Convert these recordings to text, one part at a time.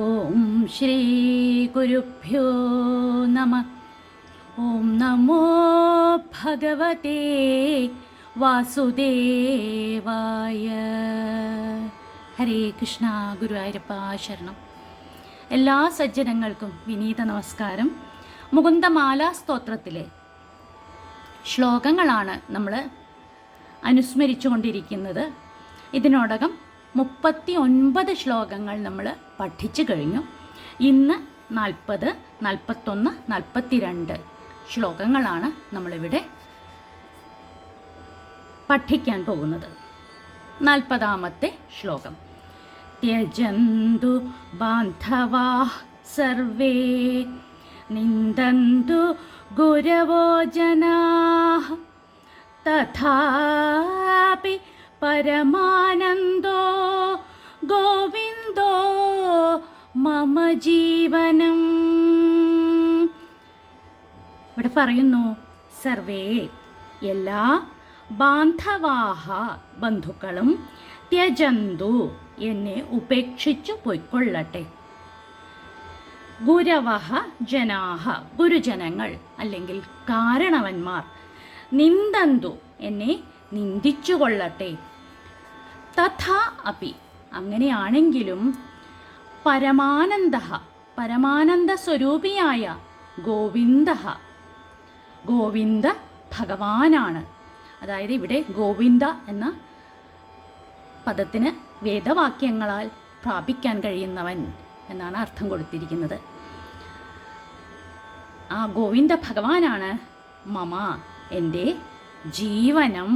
ഓം ശ്രീ ഗുരുഭ്യോ നമ. ഓം നമോ ഭഗവതേ വാസുദേവായ. ഹരേ കൃഷ്ണ. ഗുരുവായൂരപ്പ ശരണം. എല്ലാ സജ്ജനങ്ങൾക്കും വിനീത നമസ്കാരം. മുകുന്ദമാലാ സ്തോത്രത്തിലെ ശ്ലോകങ്ങളാണ് നമ്മൾ അനുസ്മരിച്ചു കൊണ്ടിരിക്കുന്നത്. ഇതിനോടകം 39 ശ്ലോകങ്ങൾ നമ്മൾ പഠിച്ചു കഴിഞ്ഞു. ഇന്ന് 40, 41, 42 ശ്ലോകങ്ങളാണ് നമ്മളിവിടെ പഠിക്കാൻ പോകുന്നത്. 40-ാമത്തെ ശ്ലോകം. ത്യജന്തു ബാന്ധവാ സർവേ നിന്ദന്തു ഗുരവോ ജനാഃ തഥാപി പരമാനന്ദോ ഗോവിന്ദോ മമ ജീവനം. ഇവിടെ പറയുന്നു, സർവേ എല്ലാ ബാന്ധവാഹ ബന്ധുക്കളും ത്യജന്തു എന്നെ ഉപേക്ഷിച്ചു പൊയ്ക്കൊള്ളട്ടെ. ഗുരവഹ ജനാഹ ഗുരുജനങ്ങൾ അല്ലെങ്കിൽ കാരണവന്മാർ നിന്ദന്തു എന്നെ നിന്ദിച്ചുകൊള്ളട്ടെ. തഥാ അപി അങ്ങനെയാണെങ്കിലും പരമാനന്ദ പരമാനന്ദ സ്വരൂപിയായ ഗോവിന്ദ ഗോവിന്ദ ഭഗവാനാണ്. അതായത് ഇവിടെ ഗോവിന്ദ എന്ന പദത്തിന് വേദവാക്യങ്ങളാൽ പ്രാപിക്കാൻ കഴിയുന്നവൻ എന്നാണ് അർത്ഥം കൊടുത്തിരിക്കുന്നത്. ആ ഗോവിന്ദ ഭഗവാനാണ് മമ എൻ്റെ ജീവനം,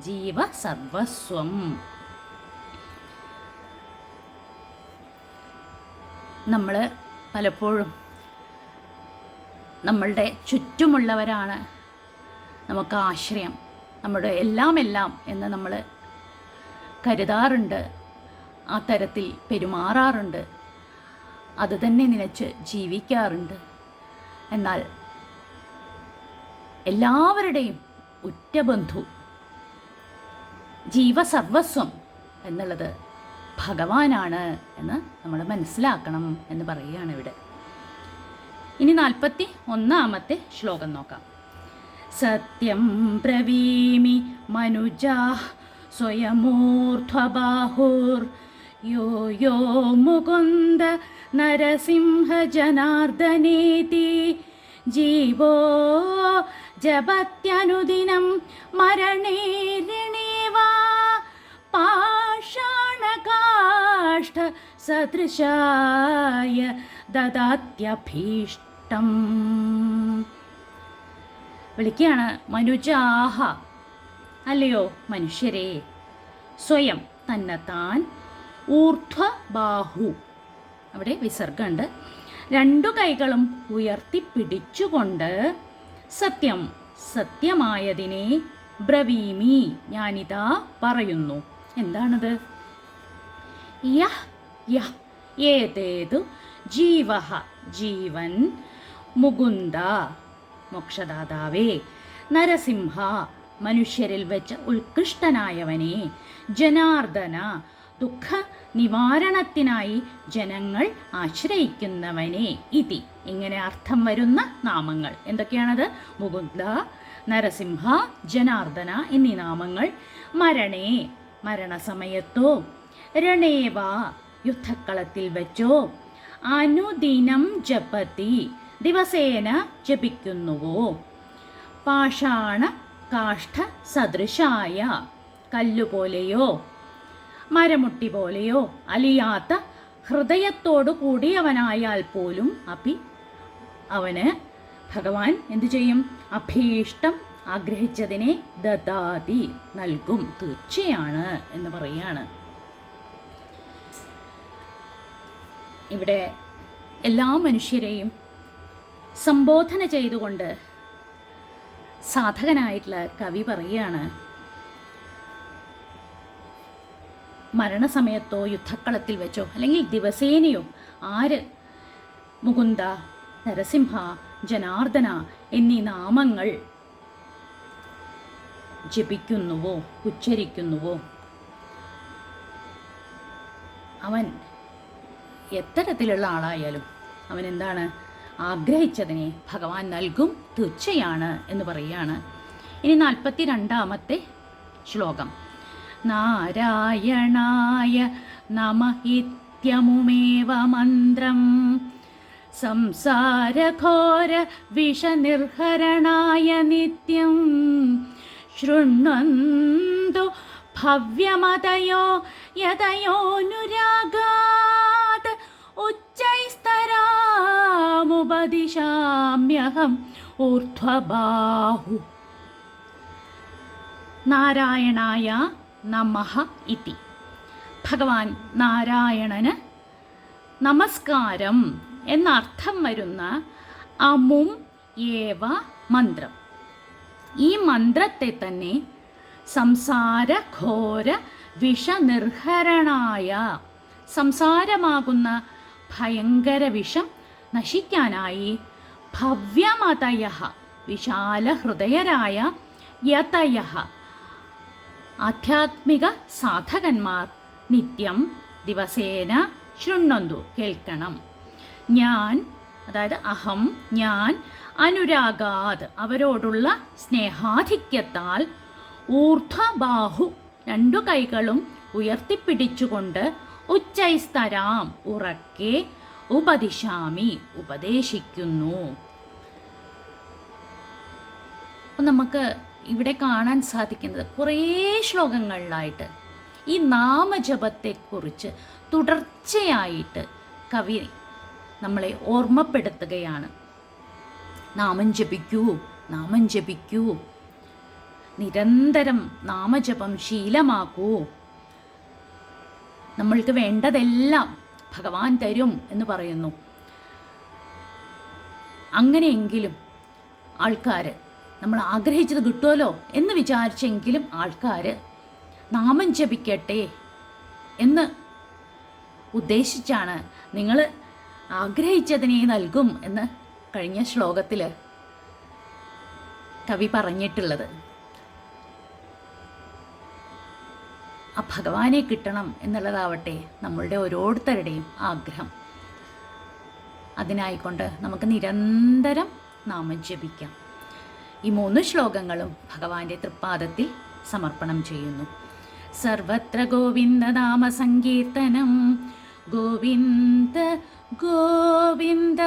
ജീവ സർവസ്വം. നമ്മൾ പലപ്പോഴും നമ്മളുടെ ചുറ്റുമുള്ളവരാണ് നമുക്ക് ആശ്രയം, നമ്മുടെ എല്ലാം എന്ന് നമ്മൾ കരുതാറുണ്ട്. ആ തരത്തിൽ പെരുമാറാറുണ്ട്, അത് തന്നെ നിലച്ച് ജീവിക്കാറുണ്ട്. എന്നാൽ എല്ലാവരുടെയും ഉറ്റബന്ധു, ജീവസർവസ്വം എന്നുള്ളത് ഭഗവാനാണ് എന്ന് നമ്മൾ മനസ്സിലാക്കണം എന്ന് പറയുകയാണ് ഇവിടെ. ഇനി 41-ാമത്തെ ശ്ലോകം നോക്കാം. സത്യം ബ്രവീമി മനുജാ സ്വയമൂർധ്വബാഹുർ യോ യോ മുകുന്ദ നരസിംഹ ജനാർദ്ദനേതി ജീവോ ജപത്യനുദിനം മരണേ രണേവാ പാഷാണകാഷ്ഠ സദൃശായ ദദാത്യഭീഷ്ടം. വിളിക്കുകയാണ്, മനുജാഹ അല്ലയോ മനുഷ്യരെ, സ്വയം തന്നെത്താൻ, ഊർധ്വബാഹു അവിടെ വിസർഗമുണ്ട്, 2 കൈകളും ഉയർത്തിപ്പിടിച്ചുകൊണ്ട്, സത്യം സത്യമായതിനെ, ബ്രവീമി ഞാനിതാ പറയുന്നു. എന്താണത്? യഹ് യഹ് ഏതേതു ജീവഹ ജീവൻ, മുകുന്ദ മോക്ഷദാതാവേ, നരസിംഹ മനുഷ്യരിൽ വെച്ച് ഉത്കൃഷ്ടനായവനെ, ജനാർദ്ദന ദുഃഖ നിവാരണത്തിനായി ജനങ്ങൾ ആശ്രയിക്കുന്നവനെ, ഇതി ഇങ്ങനെ അർത്ഥം വരുന്ന നാമങ്ങൾ എന്തൊക്കെയാണത്? മുകുന്ദ, നരസിംഹ, ജനാർദ്ദന എന്നീ നാമങ്ങൾ മരണേ മരണസമയത്തോ, രണേവ യുദ്ധക്കളത്തിൽ വെച്ചോ, അനുദിനം ജപതി ദിവസേന ജപിക്കുന്നുവോ, പാഷാണ കാഷ്ഠ സദൃശായ കല്ലുപോലെയോ മരമുട്ടി പോലെയോ അലിയാത്ത ഹൃദയത്തോടു കൂടിയവനായാൽ പോലും അപി അവന് ഭഗവാൻ എന്തു ചെയ്യും? അഭീഷ്ടം ആഗ്രഹിച്ചതിനെ ദദാതി നൽകും, തീർച്ചയാണ് എന്ന് പറയുകയാണ്. ഇവിടെ എല്ലാ മനുഷ്യരെയും സംബോധന ചെയ്തുകൊണ്ട് സാധകനായിട്ടുള്ള കവി പറയുകയാണ്, മരണസമയത്തോ യുദ്ധക്കളത്തിൽ വെച്ചോ അല്ലെങ്കിൽ ദിവസേനയോ ആര് മുകുന്ദ, നരസിംഹ, ജനാർദ്ദന എന്നീ നാമങ്ങൾ ജപിക്കുന്നുവോ ഉച്ചരിക്കുന്നുവോ അവൻ എത്തരത്തിലുള്ള ആളായാലും അവനെന്താണ്, ആഗ്രഹിച്ചതിനെ ഭഗവാൻ നൽകും, തീർച്ചയാണ് എന്ന് പറയുകയാണ്. ഇനി 42-ാമത്തെ ശ്ലോകം. നാരായണായ നമ ഇത്യമുമേവ മന്ത്രം സംസാരഘോര വിഷനിർഹരണായ നിത്യം ശൃണ്വന്തു ഭവ്യമതയോ യതയോനുരാഗാത് ഉച്ചൈസ്തരാമുപദിശാമ്യഹം ഊർധ്വബാഹു. നാരായണായ നമഃ ഇതി. ഭഗവാൻ നാരായണന് നമസ്കാരം എന്നർത്ഥം വരുന്ന അമും ഏവ മന്ത്രം. ഈ മന്ത്രത്തെ തന്നെ സംസാരഘോര വിഷനിർഹരണായ, സംസാരമാകുന്ന ഭയങ്കര വിഷം നശിക്കാനായി, ഭവ്യമതയ വിശാല ഹൃദയരായ, യതയ ആധ്യാത്മിക സാധകന്മാർ നിത്യം ദിവസേന ശൃണ്വന്തു കേൾക്കണം. ഞാൻ, അതായത് അഹം ഞാൻ, അനുരാഗാത് അവരോടുള്ള സ്നേഹാധിക്യത്താൽ, ഊർധ്വബാഹു രണ്ടു കൈകളും ഉയർത്തിപ്പിടിച്ചുകൊണ്ട്, ഉച്ചൈസ്തരാം ഉറക്കെ, ഉപദിശാമി ഉപദേശിക്കുന്നു. നമുക്ക് ഇവിടെ കാണാൻ സാധിക്കുന്നത് കുറേ ശ്ലോകങ്ങളിലായിട്ട് ഈ നാമജപത്തെക്കുറിച്ച് തുടർച്ചയായിട്ട് കവി നമ്മളെ ഓർമ്മപ്പെടുത്തുകയാണ്. നാമം ജപിക്കൂ, നാമം ജപിക്കൂ, നിരന്തരം നാമജപം ശീലമാക്കൂ. നമ്മൾക്ക് വേണ്ടതെല്ലാം ഭഗവാൻ തരും എന്ന് പറയുന്നു. അങ്ങനെയെങ്കിലും ആൾക്കാർ നമ്മൾ ആഗ്രഹിച്ചത് കിട്ടുമല്ലോ എന്ന് വിചാരിച്ചെങ്കിലും ആൾക്കാർ നാമം ജപിക്കട്ടെ എന്ന് ഉദ്ദേശിച്ചാണ് നിങ്ങൾ ആഗ്രഹിച്ചതിനെ നൽകും എന്ന് കഴിഞ്ഞ ശ്ലോകത്തിൽ കവി പറഞ്ഞിട്ടുള്ളത്. ആ ഭഗവാനെ കിട്ടണം എന്നുള്ളതാവട്ടെ നമ്മളുടെ ഓരോരുത്തരുടെയും ആഗ്രഹം. അതിനായിക്കൊണ്ട് നമുക്ക് നിരന്തരം നാമം ജപിക്കാം. ഈ 3 ശ്ലോകങ്ങളും ഭഗവാന്റെ തൃപ്പാദത്തിൽ സമർപ്പണം ചെയ്യുന്നു. സർവത്ര ഗോവിന്ദ നാമ സങ്കീർത്തനം, ഗോവിന്ദ ഗോവിന്ദ.